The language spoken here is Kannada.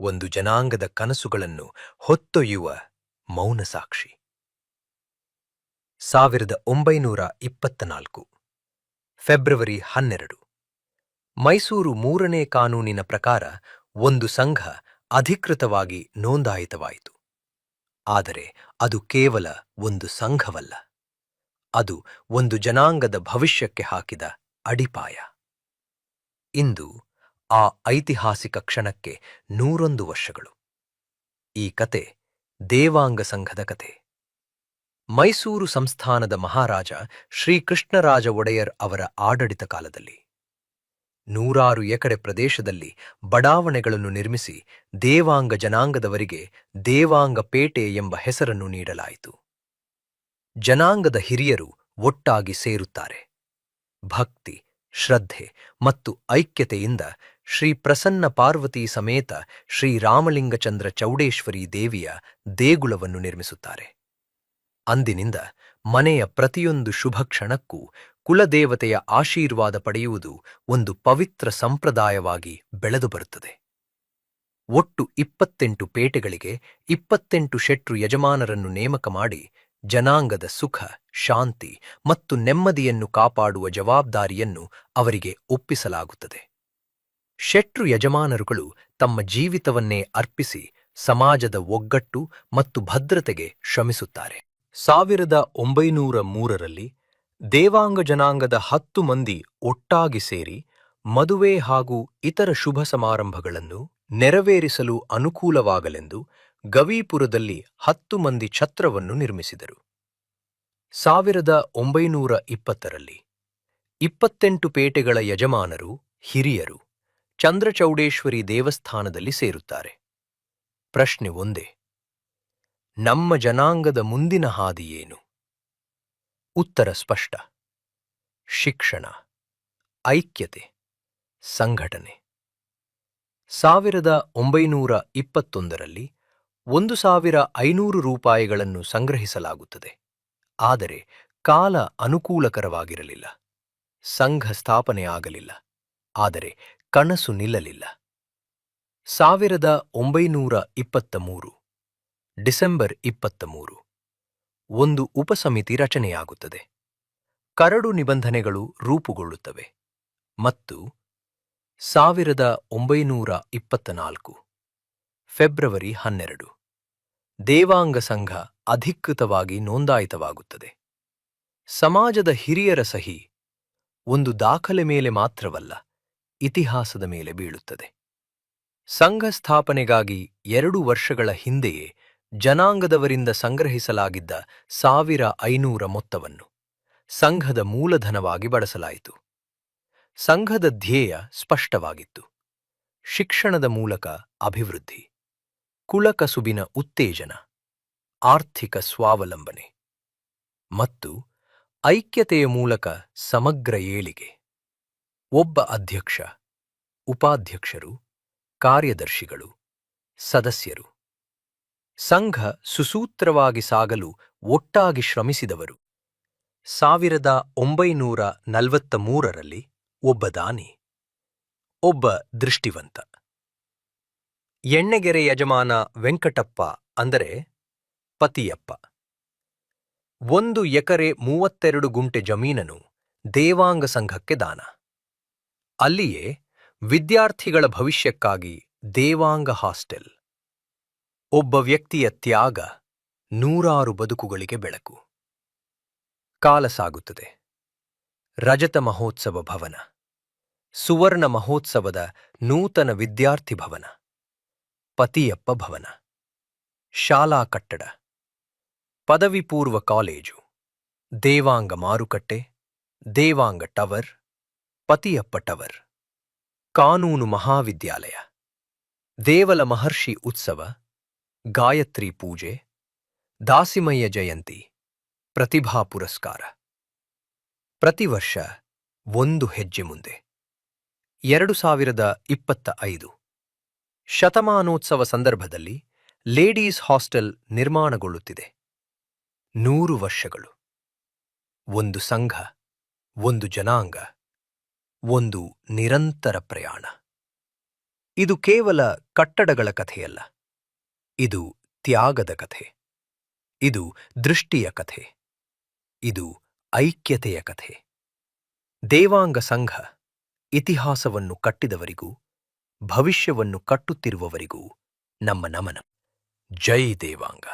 ಒಂದು ಜನಾಂಗದ ಕನಸುಗಳನ್ನು ಹೊತ್ತೊಯ್ಯುವ ಮೌನ ಸಾಕ್ಷಿ. 1924 ಫೆಬ್ರವರಿ 12. ಮೈಸೂರು 3ನೇ ಕಾನೂನಿನ ಪ್ರಕಾರ ಒಂದು ಸಂಘ ಅಧಿಕೃತವಾಗಿ ನೋಂದಾಯಿತವಾಯಿತು. ಆದರೆ ಅದು ಕೇವಲ ಒಂದು ಸಂಘವಲ್ಲ, ಅದು ಒಂದು ಜನಾಂಗದ ಭವಿಷ್ಯಕ್ಕೆ ಹಾಕಿದ ಅಡಿಪಾಯ. ಇಂದು ಆ ಐತಿಹಾಸಿಕ ಕ್ಷಣಕ್ಕೆ 101 ವರ್ಷಗಳು. ಈ ಕತೆ ದೇವಾಂಗ ಸಂಘದ ಕತೆ. ಮೈಸೂರು ಸಂಸ್ಥಾನದ ಮಹಾರಾಜ ಶ್ರೀಕೃಷ್ಣರಾಜ ಒಡೆಯರ್ ಅವರ ಆಡಳಿತ ಕಾಲದಲ್ಲಿ 100 ಎಕರೆ ಪ್ರದೇಶದಲ್ಲಿ ಬಡಾವಣೆಗಳನ್ನು ನಿರ್ಮಿಸಿ ದೇವಾಂಗ ಜನಾಂಗದವರಿಗೆ ದೇವಾಂಗ ಪೇಟೆ ಎಂಬ ಹೆಸರನ್ನು ನೀಡಲಾಯಿತು. ಜನಾಂಗದ ಹಿರಿಯರು ಒಟ್ಟಾಗಿ ಸೇರುತ್ತಾರೆ. ಭಕ್ತಿ, ಶ್ರದ್ಧೆ ಮತ್ತು ಐಕ್ಯತೆಯಿಂದ ಶ್ರೀ ಪ್ರಸನ್ನ ಪಾರ್ವತಿ ಸಮೇತ ಶ್ರೀ ರಾಮಲಿಂಗಚಂದ್ರ ಚೌಡೇಶ್ವರಿ ದೇವಿಯ ದೇಗುಲವನ್ನು ನಿರ್ಮಿಸುತ್ತಾರೆ. ಅಂದಿನಿಂದ ಮನೆಯ ಪ್ರತಿಯೊಂದು ಶುಭ ಕ್ಷಣಕ್ಕೂ ಕುಲದೇವತೆಯ ಆಶೀರ್ವಾದ ಪಡೆಯುವುದು ಒಂದು ಪವಿತ್ರ ಸಂಪ್ರದಾಯವಾಗಿ ಬೆಳೆದು ಬರುತ್ತದೆ. ಒಟ್ಟು 28 ಪೇಟೆಗಳಿಗೆ 28 ಶೆಟ್ರು ಯಜಮಾನರನ್ನು ನೇಮಕ ಮಾಡಿ ಜನಾಂಗದ ಸುಖ, ಶಾಂತಿ ಮತ್ತು ನೆಮ್ಮದಿಯನ್ನು ಕಾಪಾಡುವ ಜವಾಬ್ದಾರಿಯನ್ನು ಅವರಿಗೆ ಒಪ್ಪಿಸಲಾಗುತ್ತದೆ. ಶೆಟ್ರು ಯಜಮಾನರುಗಳು ತಮ್ಮ ಜೀವಿತವನ್ನೇ ಅರ್ಪಿಸಿ ಸಮಾಜದ ಒಗ್ಗಟ್ಟು ಮತ್ತು ಭದ್ರತೆಗೆ ಶ್ರಮಿಸುತ್ತಾರೆ. 1903ರಲ್ಲಿ ದೇವಾಂಗ ಜನಾಂಗದ 10 ಮಂದಿ ಒಟ್ಟಾಗಿ ಸೇರಿ ಮದುವೆ ಹಾಗೂ ಇತರ ಶುಭ ಸಮಾರಂಭಗಳನ್ನು ನೆರವೇರಿಸಲು ಅನುಕೂಲವಾಗಲೆಂದು ಗವೀಪುರದಲ್ಲಿ 10 ಮಂದಿ ಛತ್ರವನ್ನು ನಿರ್ಮಿಸಿದರು. 1920ರಲ್ಲಿ 28 ಪೇಟೆಗಳ ಯಜಮಾನರು, ಹಿರಿಯರು ಚಂದ್ರಚೌಡೇಶ್ವರಿ ದೇವಸ್ಥಾನದಲ್ಲಿ ಸೇರುತ್ತಾರೆ. ಪ್ರಶ್ನೆ ಒಂದೇ: ನಮ್ಮ ಜನಾಂಗದ ಮುಂದಿನ ಹಾದಿ ಏನು? ಉತ್ತರ ಸ್ಪಷ್ಟ: ಶಿಕ್ಷಣ, ಐಕ್ಯತೆ, ಸಂಘಟನೆ. 1921ರಲ್ಲಿ 1,500 ರೂಪಾಯಿಗಳನ್ನು ಸಂಗ್ರಹಿಸಲಾಗುತ್ತದೆ. ಆದರೆ ಕಾಲ ಅನುಕೂಲಕರವಾಗಿರಲಿಲ್ಲ. ಸಂಘ ಸ್ಥಾಪನೆ ಆಗಲಿಲ್ಲ. ಆದರೆ ಕನಸು ನಿಲ್ಲಲಿಲ್ಲ. 1923 ಡಿಸೆಂಬರ್ 23 ಒಂದು ಉಪಸಮಿತಿ ರಚನೆಯಾಗುತ್ತದೆ. ಕರಡು ನಿಬಂಧನೆಗಳು ರೂಪುಗೊಳ್ಳುತ್ತವೆ ಮತ್ತು 1924 ಫೆಬ್ರವರಿ 12 ದೇವಾಂಗ ಸಂಘ ಅಧಿಕೃತವಾಗಿ ನೋಂದಾಯಿತವಾಗುತ್ತದೆ. ಸಮಾಜದ ಹಿರಿಯರ ಸಹಿ ಒಂದು ದಾಖಲೆ ಮೇಲೆ ಮಾತ್ರವಲ್ಲ, ಇತಿಹಾಸದ ಮೇಲೆ ಬೀಳುತ್ತದೆ. ಸಂಘ ಸ್ಥಾಪನೆಗಾಗಿ 2 ವರ್ಷಗಳ ಹಿಂದೆಯೇ ಜನಾಂಗದವರಿಂದ ಸಂಗ್ರಹಿಸಲಾಗಿದ್ದ 1,500 ಮೊತ್ತವನ್ನು ಸಂಘದ ಮೂಲಧನವಾಗಿ ಬಳಸಲಾಯಿತು. ಸಂಘದ ಧ್ಯೇಯ ಸ್ಪಷ್ಟವಾಗಿತ್ತು: ಶಿಕ್ಷಣದ ಮೂಲಕ ಅಭಿವೃದ್ಧಿ, ಕುಲಕಸುಬಿನ ಉತ್ತೇಜನ, ಆರ್ಥಿಕ ಸ್ವಾವಲಂಬನೆ ಮತ್ತು ಐಕ್ಯತೆಯ ಮೂಲಕ ಸಮಗ್ರ ಏಳಿಗೆ. ಒಬ್ಬ ಅಧ್ಯಕ್ಷ, ಉಪಾಧ್ಯಕ್ಷರು, ಕಾರ್ಯದರ್ಶಿಗಳು, ಸದಸ್ಯರು. ಸಂಘ ಸುಸೂತ್ರವಾಗಿ ಸಾಗಲು ಒಟ್ಟಾಗಿ ಶ್ರಮಿಸಿದವರು. 1943ರಲ್ಲಿ ಒಬ್ಬ ದಾನಿ, ಒಬ್ಬ ದೃಷ್ಟಿವಂತ. ಎಣ್ಣೆಗೆರೆ ಯಜಮಾನ ವೆಂಕಟಪ್ಪ ಅಂದರೆ ಪತಿಯಪ್ಪ 1 ಎಕರೆ 32 ಗುಂಟೆ ಜಮೀನನ್ನು ದೇವಾಂಗ ಸಂಘಕ್ಕೆ ದಾನ. ಅಲ್ಲಿಯೇ ವಿದ್ಯಾರ್ಥಿಗಳ ಭವಿಷ್ಯಕ್ಕಾಗಿ ದೇವಾಂಗ ಹಾಸ್ಟೆಲ್. ಒಬ್ಬ ವ್ಯಕ್ತಿಯ ತ್ಯಾಗ 100 ಬದುಕುಗಳಿಗೆ ಬೆಳಕು. ಕಾಲ ಸಾಗುತ್ತದೆ. ರಜತ ಮಹೋತ್ಸವ ಭವನ, ಸುವರ್ಣ ಮಹೋತ್ಸವದ ನೂತನ ವಿದ್ಯಾರ್ಥಿ ಭವನ, ಪತಿಯಪ್ಪ ಭವನ, ಶಾಲಾ ಕಟ್ಟಡ, ಪದವಿ ಪೂರ್ವ ಕಾಲೇಜು, ದೇವಾಂಗ ಮಾರುಕಟ್ಟೆ, ದೇವಾಂಗ ಟವರ್, ಪತಿಯಪ್ಪ ಟವರ್, ಕಾನೂನು ಮಹಾವಿದ್ಯಾಲಯ, ದೇವಲ ಮಹರ್ಷಿ ಉತ್ಸವ, ಗಾಯತ್ರಿ ಪೂಜೆ, ದಾಸಿಮಯ್ಯ ಜಯಂತಿ, ಪ್ರತಿಭಾ ಪುರಸ್ಕಾರ. ಪ್ರತಿ ವರ್ಷ ಒಂದು ಹೆಜ್ಜೆ ಮುಂದೆ. 2025 ಶತಮಾನೋತ್ಸವ ಸಂದರ್ಭದಲ್ಲಿ ಲೇಡೀಸ್ ಹಾಸ್ಟೆಲ್ ನಿರ್ಮಾಣಗೊಳ್ಳುತ್ತಿದೆ. 100 ವರ್ಷಗಳು. ಒಂದು ಸಂಘ, ಒಂದು ಜನಾಂಗ, ಒಂದು ನಿರಂತರ ಪ್ರಯಾಣ. ಇದು ಕೇವಲ ಕಟ್ಟಡಗಳ ಕಥೆಯಲ್ಲ. ಇದು ತ್ಯಾಗದ ಕಥೆ. ಇದು ದೃಷ್ಟಿಯ ಕಥೆ. ಇದು ಐಕ್ಯತೆಯ ಕಥೆ. ದೇವಾಂಗ ಸಂಘ ಇತಿಹಾಸವನ್ನು ಕಟ್ಟಿದವರಿಗೂ ಭವಿಷ್ಯವನ್ನು ಕಟ್ಟುತ್ತಿರುವವರಿಗೂ ನಮ್ಮ ನಮನ. ಜೈ ದೇವಾಂಗ.